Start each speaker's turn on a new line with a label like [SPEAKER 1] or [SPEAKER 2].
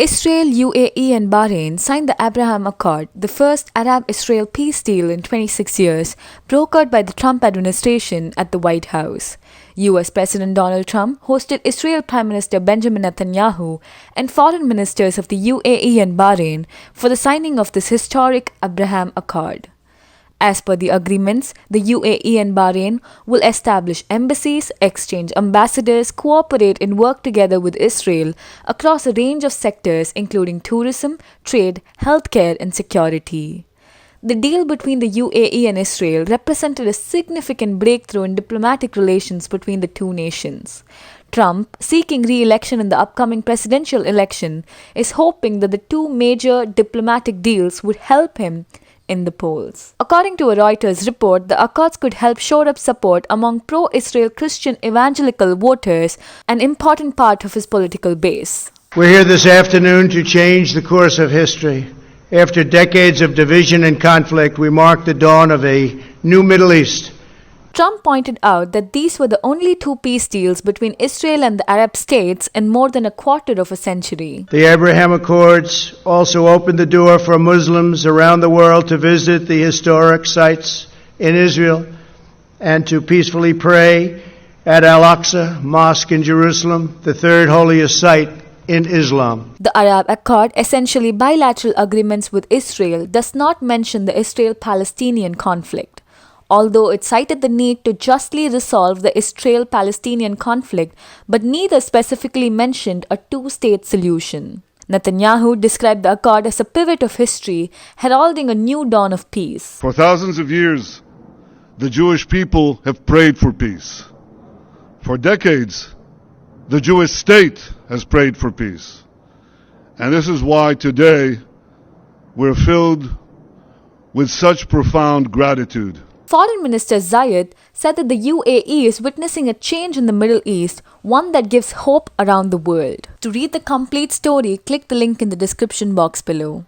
[SPEAKER 1] Israel, UAE and Bahrain signed the Abraham Accord, the first Arab-Israel peace deal in 26 years, brokered by the Trump administration at the White House. US President Donald Trump hosted Israel Prime Minister Benjamin Netanyahu and foreign ministers of the UAE and Bahrain for the signing of this historic Abraham Accord. As per the agreements, the UAE and Bahrain will establish embassies, exchange ambassadors, cooperate and work together with Israel across a range of sectors including tourism, trade, healthcare and security. The deal between the UAE and Israel represented a significant breakthrough in diplomatic relations between the two nations. Trump, seeking re-election in the upcoming presidential election, is hoping that the two major diplomatic deals would help him in the polls. According to a Reuters report, the accords could help shore up support among pro-Israel Christian evangelical voters, an important part of his political base.
[SPEAKER 2] We're here this afternoon to change the course of history. After decades of division and conflict, we mark the dawn of a new Middle East.
[SPEAKER 1] Trump pointed out that these were the only two peace deals between Israel and the Arab states in more than a quarter of a century.
[SPEAKER 2] The Abraham Accords also opened the door for Muslims around the world to visit the historic sites in Israel and to peacefully pray at Al-Aqsa Mosque in Jerusalem, the third holiest site in Islam.
[SPEAKER 1] The Arab Accord, essentially bilateral agreements with Israel, does not mention the Israel-Palestinian conflict. Although it cited the need to justly resolve the Israel-Palestinian conflict, but neither specifically mentioned a two-state solution. Netanyahu described the accord as a pivot of history, heralding a new dawn of peace.
[SPEAKER 3] For thousands of years, the Jewish people have prayed for peace. For decades, the Jewish state has prayed for peace. And this is why today we're filled with such profound gratitude.
[SPEAKER 1] Foreign Minister Zayed said that the UAE is witnessing a change in the Middle East, one that gives hope around the world. To read the complete story, click the link in the description box below.